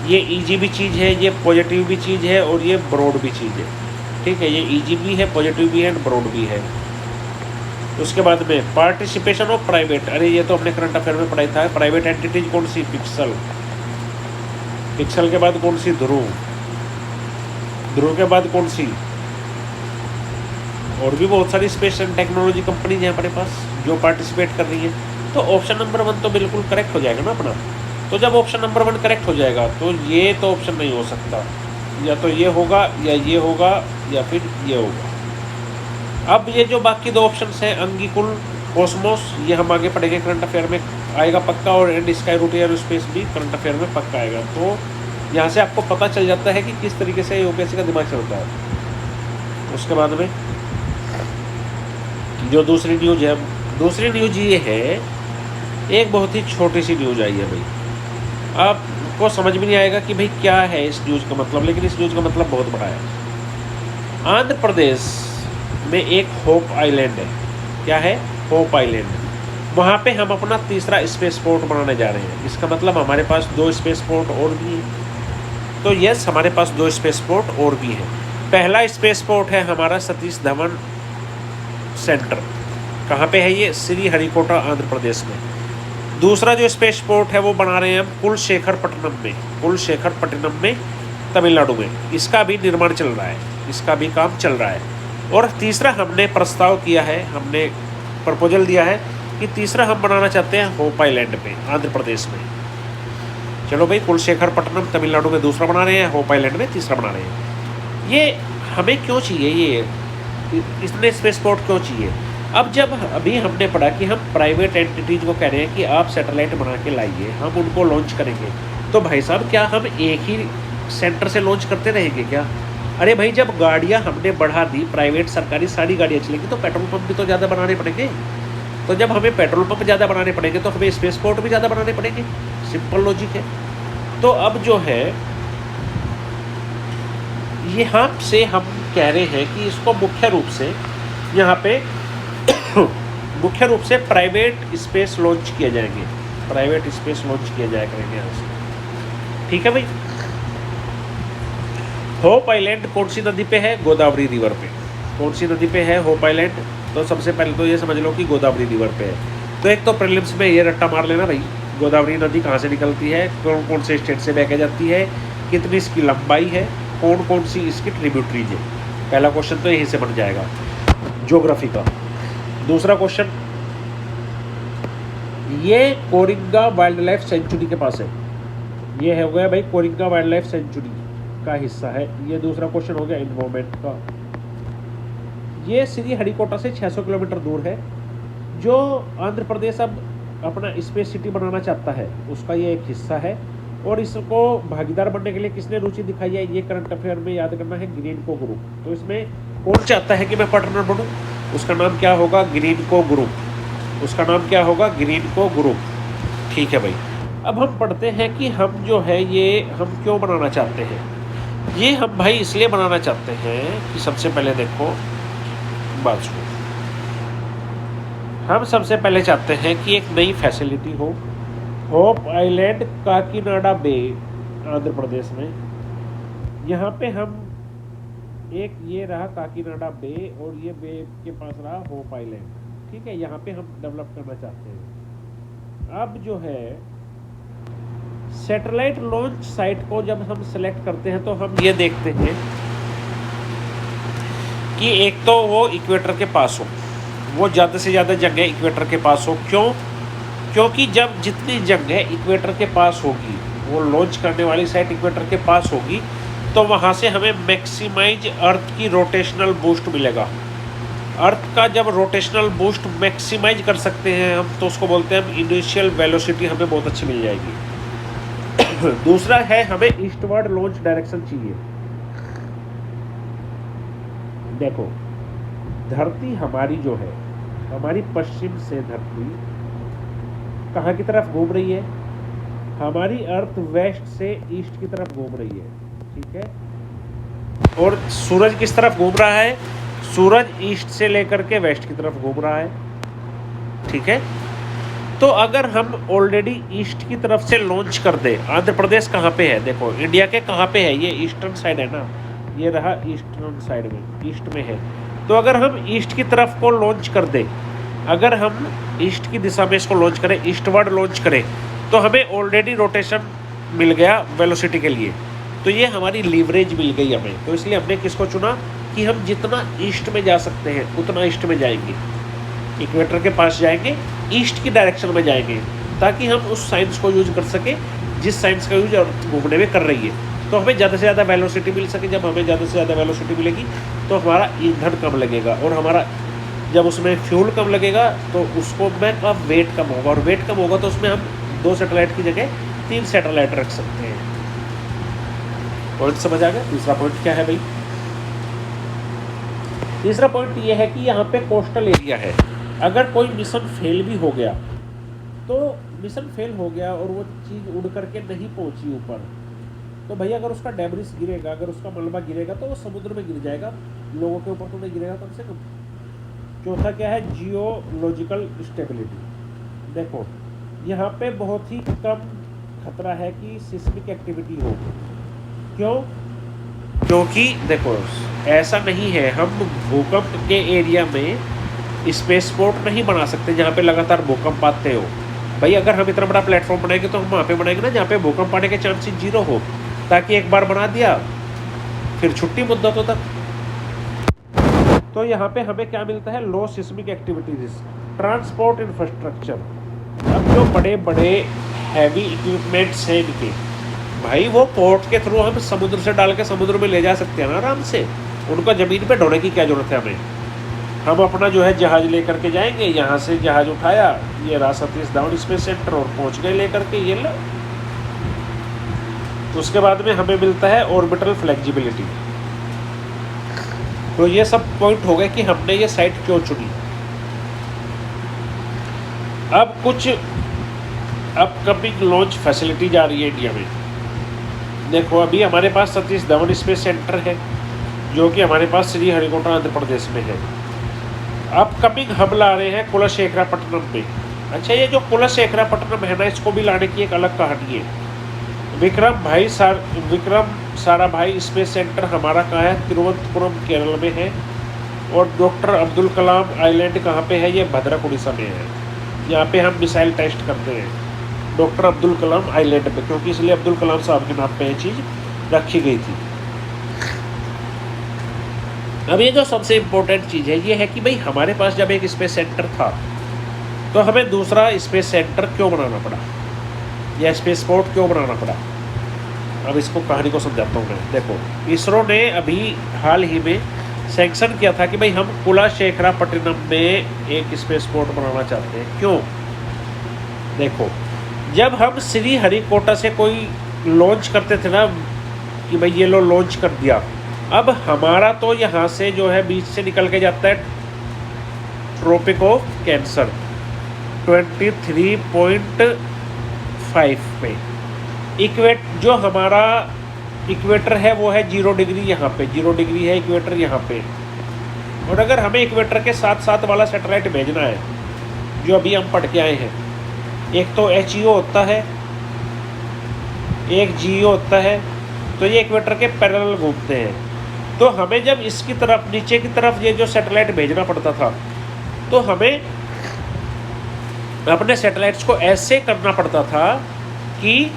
ये ईजी भी चीज़ है, ये पॉजिटिव भी चीज़ है, और ये ब्रॉड भी चीज़ है। ठीक है, ये ईजी भी है, पॉजिटिव भी है, एंड ब्रॉड भी है। उसके बाद में पार्टिसिपेशन ऑफ प्राइवेट, अरे ये तो हमने करंट अफेयर में पढ़ाई था। प्राइवेट एंटिटीज कौन सी, पिक्सल, पिक्सल के बाद कौन सी, ध्रुव, ध्रुव के बाद कौन सी, और भी बहुत सारी स्पेस एंड टेक्नोलॉजी कंपनीज हैं हमारे पास जो पार्टिसिपेट कर रही है। तो ऑप्शन नंबर 1 तो बिल्कुल करेक्ट हो जाएगा ना अपना। तो जब ऑप्शन नंबर 1 करेक्ट हो जाएगा तो ये तो ऑप्शन नहीं हो सकता, या तो ये होगा या ये होगा या फिर ये होगा। अब ये जो बाकी 2 ऑप्शन हैं, अंगिकुल, कॉस्मोस, ये हम आगे पढ़ेंगे, करंट अफेयर में आएगा पक्का, और and Skyroot aerospace भी करंट अफेयर में पक्का आएगा। तो यहाँ से आपको पता चल जाता है कि किस तरीके से यूपीएससी का दिमाग चलता है। उसके बाद में जो दूसरी न्यूज़ है, दूसरी न्यूज़ ये है, एक बहुत ही छोटी सी न्यूज़ आई है भाई। आपको समझ में नहीं आएगा कि भाई क्या है इस न्यूज़ का मतलब, लेकिन इस न्यूज़ का मतलब बहुत बड़ा है। आंध्र प्रदेश में एक होप आइलैंड है। क्या है, होप आइलैंड। वहाँ पे हम अपना तीसरा स्पेस पोर्ट बनाने जा रहे हैं। इसका मतलब हमारे पास 2 स्पेस पोर्ट और भी हैं। तो यस, हमारे पास 2 स्पेस पोर्ट और भी हैं। पहला स्पेस पोर्ट है हमारा सतीश धवन सेंटर। कहाँ पे है ये, श्री हरिकोटा आंध्र प्रदेश में। दूसरा जो स्पेस पोर्ट है वो बना रहे हैं हम कुलशेखरपट्टनम में, कुलशेखरपट्टनम में तमिलनाडु में। इसका भी निर्माण चल रहा है, इसका भी काम चल रहा है। और तीसरा हमने प्रस्ताव किया है, हमने प्रपोजल दिया है कि तीसरा हम बनाना चाहते हैं होप आइलैंड में, आंध्र प्रदेश में। चलो भाई, कुलशेखरपट्टनम तमिलनाडु में दूसरा बना रहे हैं, होप आइलैंड में तीसरा बना रहे हैं। ये हमें क्यों चाहिए, ये इतने स्पेस पोर्ट क्यों चाहिए? अब जब अभी हमने पढ़ा कि हम प्राइवेट एंटिटीज को कह रहे हैं कि आप सैटेलाइट बना के लाइए, हम उनको लॉन्च करेंगे, तो भाई साहब क्या हम एक ही सेंटर से लॉन्च करते रहेंगे क्या? अरे भाई, जब गाड़ियाँ हमने बढ़ा दी, प्राइवेट सरकारी सारी गाड़ियाँ चलेंगी, तो पेट्रोल पंप भी तो ज़्यादा बनाने पड़ेंगे। तो जब हमें पेट्रोल पंप ज़्यादा बनाने पड़ेंगे तो हमें स्पेस पोर्ट भी ज़्यादा बनाने पड़ेंगे। सिंपल लॉजिक है। तो अब जो है यहाँ से हम कह रहे हैं कि इसको मुख्य रूप से यहाँ पे मुख्य रूप से प्राइवेट स्पेस लॉन्च किए जाएंगे, प्राइवेट स्पेस लॉन्च किए जाया करेंगे यहाँ से। ठीक है भाई। होप आइलैंड कौन सी नदी पे है? गोदावरी रिवर पे। कौन सी नदी पे है होप आइलैंड? तो सबसे पहले तो ये समझ लो कि गोदावरी रिवर पे है। तो एक तो प्रीलिम्स में ये रट्टा मार लेना भाई, गोदावरी नदी कहाँ से निकलती है, कौन कौन से स्टेट से बह के जाती है, कितनी इसकी लंबाई है, कौन कौन सी इसकी ट्रिब्यूटरीज है। पहला क्वेश्चन तो यहीं से बन जाएगा ज्योग्राफी का। दूसरा क्वेश्चन, ये कोरिंगा वाइल्ड लाइफ सेंचुरी के पास है, ये हो गया भाई कोरिंगा वाइल्ड लाइफ सेंचुरी का हिस्सा है। ये दूसरा क्वेश्चन हो गया इन्वायरमेंट का। ये श्रीहरिकोटा से 600 किलोमीटर दूर है, जो आंध्र प्रदेश अब अपना स्पेस सिटी बनाना चाहता है, उसका ये एक हिस्सा है। और इसको भागीदार बनने के लिए किसने रुचि दिखाई है, ये करंट अफेयर में याद करना है, ग्रीनको ग्रुप। तो इसमें कौन चाहता है कि मैं पार्टनर बनूं? उसका नाम क्या होगा? ग्रीनको ग्रुप। उसका नाम क्या होगा? ग्रीनको ग्रुप। ठीक है भाई। अब हम पढ़ते हैं कि हम जो है ये हम क्यों बनाना चाहते हैं। ये हम भाई इसलिए बनाना चाहते हैं कि सबसे पहले देखो बात सुनो, हम सबसे पहले चाहते हैं कि एक नई फैसिलिटी हो होप आइलैंड काकीनाडा बे आंध्र प्रदेश में। यहाँ पे हम एक ये रहा काकीनाडा बे और ये बे के पास रहा होप आइलैंड। ठीक है, यहाँ पे हम डेवलप करना चाहते हैं। अब जो है सैटेलाइट लॉन्च साइट को जब हम सेलेक्ट करते हैं तो हम ये देखते हैं कि एक तो वो इक्वेटर के पास हो, वो ज़्यादा से ज़्यादा जगह इक्वेटर के पास हो। क्यों? क्योंकि जब जितनी जगह इक्वेटर के पास होगी, वो लॉन्च करने वाली साइट इक्वेटर के पास होगी, तो वहाँ से हमें मैक्सिमाइज अर्थ की रोटेशनल बूस्ट मिलेगा। अर्थ का जब रोटेशनल बूस्ट मैक्सिमाइज कर सकते हैं हम, तो उसको बोलते हैं हम इनिशियल वेलोसिटी हमें बहुत अच्छी मिल जाएगी। दूसरा है हमें ईस्टवर्ड लॉन्च डायरेक्शन चाहिए। देखो, धरती हमारी जो है, हमारी पश्चिम से धरती कहाँ की तरफ घूम रही है? हमारी अर्थ वेस्ट से ईस्ट की तरफ घूम रही है। ठीक है। और सूरज किस तरफ घूम रहा है? सूरज ईस्ट से लेकर के वेस्ट की तरफ घूम रहा है। ठीक है। तो अगर हम ऑलरेडी ईस्ट की तरफ से लॉन्च कर दे, आंध्र प्रदेश कहाँ पे है? देखो, इंडिया के कहाँ पे है? ये ईस्टर्न साइड है ना, ये रहा ईस्टर्न साइड में, ईस्ट में है। तो अगर हम ईस्ट की तरफ को लॉन्च कर दे, अगर हम ईस्ट की दिशा में इसको लॉन्च करें, ईस्टवर्ड लॉन्च करें, तो हमें ऑलरेडी रोटेशन मिल गया वेलोसिटी के लिए। तो ये हमारी लीवरेज मिल गई हमें। तो इसलिए हमने किसको चुना कि हम जितना ईस्ट में जा सकते हैं उतना ईस्ट में जाएंगे, इक्वेटर के पास जाएंगे, ईस्ट की डायरेक्शन में जाएंगे, ताकि हम उस साइंस को यूज कर सके जिस साइंस का यूज अर्थ घूमने में कर रही है। तो हमें ज़्यादा से ज़्यादा वेलोसिटी मिल सके। जब हमें ज़्यादा से ज़्यादा वेलोसिटी मिलेगी तो हमारा ईंधन कम लगेगा, और हमारा जब उसमें फ्यूल कम लगेगा तो उसको में का वेट कम होगा, और वेट कम होगा तो उसमें हम 2 सैटेलाइट की जगह 3 सैटेलाइट रख सकते हैं। पॉइंट समझ आ गया? तीसरा पॉइंट क्या है भाई? तीसरा पॉइंट ये है कि यहाँ पे कोस्टल एरिया है। अगर कोई मिशन फेल भी हो गया, तो मिशन फेल हो गया और वो चीज़ उड़ करके नहीं पहुँची ऊपर, तो भैया अगर उसका डेब्रिस गिरेगा, अगर उसका मलबा गिरेगा, तो वो समुद्र में गिर जाएगा, लोगों के ऊपर तो नहीं गिरेगा कम से कम। चौथा क्या है? Geological stability. देखो, यहाँ पे बहुत ही कम खतरा है कि सिस्मिक एक्टिविटी हो। क्यों? क्योंकि देखो, ऐसा नहीं है, हम भूकंप के एरिया में स्पेस पोर्ट नहीं बना सकते जहाँ पे लगातार भूकंप आते हो। भाई अगर हम इतना बड़ा प्लेटफॉर्म बनाएंगे तो हम वहाँ पे बनाएंगे ना जहाँ पे भूकंप आने के चांसेस 0 हो, ताकि एक बार बना दिया फिर छुट्टी मुद्दतों तक। तो यहाँ पे हमें क्या मिलता है? लो सिस्मिक एक्टिविटीज, ट्रांसपोर्ट इंफ्रास्ट्रक्चर। अब जो बड़े बड़े हैवी इक्विपमेंट्स हैं इनके, भाई वो पोर्ट के थ्रू हम समुद्र से डाल के समुद्र में ले जा सकते हैं ना आराम से। उनको ज़मीन पे ढोने की क्या ज़रूरत है हमें? हम अपना जो है जहाज़ लेकर के जाएंगे, यहाँ से जहाज़ उठाया, ये रहा सतीश धावन स्पेस सेंटर, और पहुँच गए लेकर के। ये लो, उसके बाद में हमें मिलता है ऑर्बिटल फ्लेक्सिबिलिटी। तो ये सब पॉइंट हो गए कि हमने ये साइट क्यों चुनी। अब कुछ अपकमिंग लॉन्च फैसिलिटी जा रही है इंडिया में। देखो अभी हमारे पास सतीश धवन स्पेस सेंटर है जो कि हमारे पास श्रीहरिकोटा आंध्र प्रदेश में है। अपकमिंग हब ला रहे हैं कुलशेखरापट्टनम में। अच्छा, ये जो कुलशेखरापट्टनम है ना, इसको भी लाने की एक अलग कहानी है। विक्रम साराभाई स्पेस सेंटर हमारा कहाँ है? तिरुवनंतपुरम केरल में है। और डॉक्टर अब्दुल कलाम आइलैंड कहाँ पे है? ये भद्रक उड़ीसा में है। यहाँ पे हम मिसाइल टेस्ट करते हैं डॉक्टर अब्दुल कलाम आइलैंड पे, क्योंकि इसलिए अब्दुल कलाम साहब के नाम पे ये चीज़ रखी गई थी। अब ये जो सबसे इम्पोर्टेंट चीज़ है ये है कि भाई हमारे पास जब एक स्पेस सेंटर था तो हमें दूसरा स्पेस सेंटर क्यों बनाना पड़ा या स्पेस पोर्ट क्यों बनाना पड़ा। अब इसको कहानी को समझाता हूँ मैं। देखो, इसरो ने अभी हाल ही में सैंक्शन किया था कि भाई हम कुलशेखरापट्टनम में एक स्पेस पोर्ट बनाना चाहते हैं। क्यों? देखो, जब हम श्रीहरिकोटा से कोई लॉन्च करते थे ना कि भाई ये लो लॉन्च कर दिया, अब हमारा तो यहाँ से जो है बीच से निकल के जाता है ट्रॉपिक ऑफ कैंसर 23.5 पे। जो हमारा इक्वेटर है वो है 0 डिग्री, यहाँ पे 0 डिग्री है इक्वेटर यहाँ पे। और अगर हमें इक्वेटर के साथ साथ वाला सैटेलाइट भेजना है जो अभी हम पढ़ के आए हैं, एक तो HEO होता है, एक GEO होता है, तो ये इक्वेटर के पैरेलल घूमते हैं। तो हमें जब इसकी तरफ नीचे की तरफ ये जो सैटेलाइट भेजना पड़ता था तो हमें अपने सैटेलाइट्स को ऐसे करना पड़ता था कि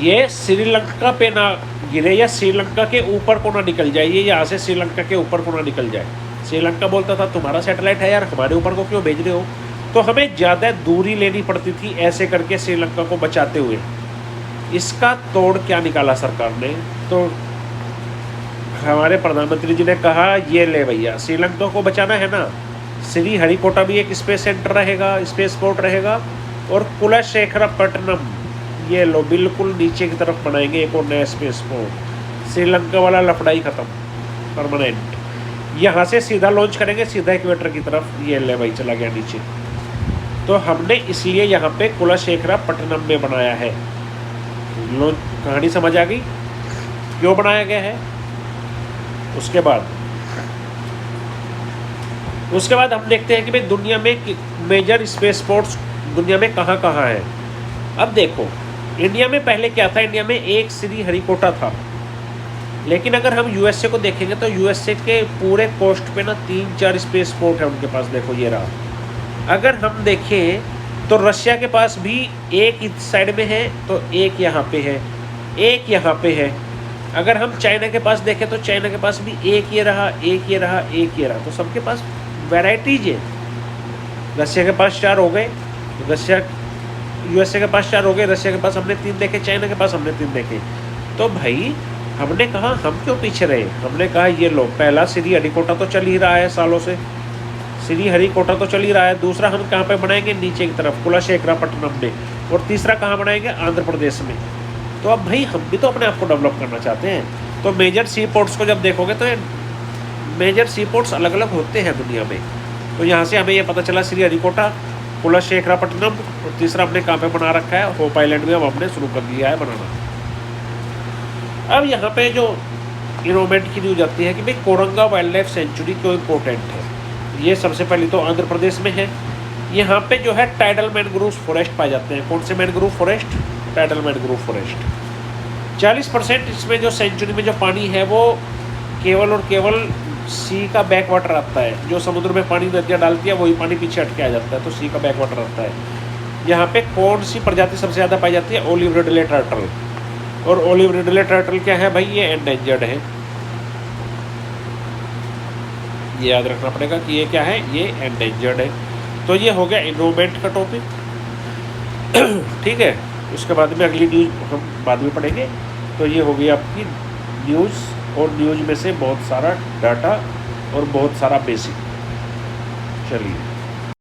ये श्रीलंका पे ना गिरे या श्रीलंका के ऊपर को ना निकल जाए, ये यहाँ से श्रीलंका के ऊपर को ना निकल जाए। श्रीलंका बोलता था तुम्हारा सैटेलाइट है यार, हमारे ऊपर को क्यों भेज रहे हो। तो हमें ज़्यादा दूरी लेनी पड़ती थी ऐसे करके श्रीलंका को बचाते हुए। इसका तोड़ क्या निकाला सरकार ने, तो हमारे प्रधानमंत्री जी ने कहा ये ले भैया, श्रीलंका को बचाना है ना, श्रीहरिकोटा भी एक स्पेस सेंटर रहेगा, स्पेस पोर्ट रहेगा, और कुलशेखरापट्टनम ये लो बिल्कुल नीचे की तरफ बनाएंगे एक और नया स्पेस पोर्ट। श्रीलंका वाला लफड़ाई ख़त्म परमानेंट। यहाँ से सीधा लॉन्च करेंगे सीधा इक्वेटर की तरफ, ये ले भाई चला गया नीचे। तो हमने इसलिए यहाँ पे कुलशेखरापट्टनम में बनाया है। कहानी समझ आ गई क्यों बनाया गया है। उसके बाद हम देखते हैं कि भाई दुनिया में मेजर स्पेस पोर्ट्स दुनिया में कहाँ कहाँ है। अब देखो, इंडिया में पहले क्या था, इंडिया में एक श्रीहरिकोटा था, लेकिन अगर हम USA को देखेंगे तो USA के पूरे कोस्ट पे ना 3-4 स्पेस पोर्ट है उनके पास। देखो ये रहा। अगर हम देखें तो रशिया के पास भी एक इस साइड में है, तो एक यहाँ पे है, एक यहाँ पे है। अगर हम चाइना के पास देखें तो चाइना के पास भी एक ये रहा, एक ये रहा, एक ये रहा। तो सबके पास वैरायटीज है। रशिया के पास 4 हो गए, USA के पास 4 हो गए, रशिया के पास हमने 3 देखे, चाइना के पास हमने 3 देखे। तो भाई हमने कहा हम क्यों पीछे रहे, हमने कहा ये लो, पहला श्रीहरिकोटा तो चल ही रहा है सालों से, श्रीहरिकोटा तो चल ही रहा है। दूसरा हम कहाँ पे बनाएंगे, नीचे की तरफ कुलशेखरापट्टनम में। और तीसरा कहाँ बनाएंगे, आंध्र प्रदेश में। तो अब भाई हम भी तो अपने आप को डेवलप करना चाहते हैं। तो मेजर सी पोर्ट्स को जब देखोगे तो मेजर सी पोर्ट्स अलग अलग होते हैं दुनिया में। तो यहाँ से हमें ये पता चला श्रीहरिकोटा, कुलशेखरापट्टनम, और तीसरा हमने कहाँ पे बना रखा है, होप आइलैंड में अब हमने शुरू कर दिया है बनाना। अब यहाँ पे जो इन्वायरमेंट की न्यूज आती है कि भाई कोरंगा वाइल्ड लाइफ सेंचुरी क्यों इम्पोर्टेंट है। ये सबसे पहले तो आंध्र प्रदेश में है। यहाँ पे जो है टाइडल मैनग्रोव फॉरेस्ट पाए जाते हैं। कौन से mangrove forest, tidal mangrove forest. 40% इसमें जो सेंचुरी में जो पानी है वो केवल और केवल सी का बैक वाटर आता है। जो समुद्र में पानी नदियाँ डालती है वही पानी पीछे हट के आ जाता है, तो सी का बैक वाटर आता है। यहाँ पे कौन सी प्रजाति सबसे ज़्यादा पाई जाती है, ओलिव रिडले टर्टल। और ओलिव रिडले टर्टल क्या है भाई, ये एंडेंजर्ड है। ये याद रखना पड़ेगा कि ये क्या है, ये एंडेंजर्ड है। तो ये हो गया इन्वायरमेंट का टॉपिक। ठीक है, उसके बाद में अगली न्यूज़ हम बाद में पढ़ेंगे। तो ये हो गई आपकी न्यूज़, और न्यूज़ में से बहुत सारा डाटा और बहुत सारा बेसिक। चलिए।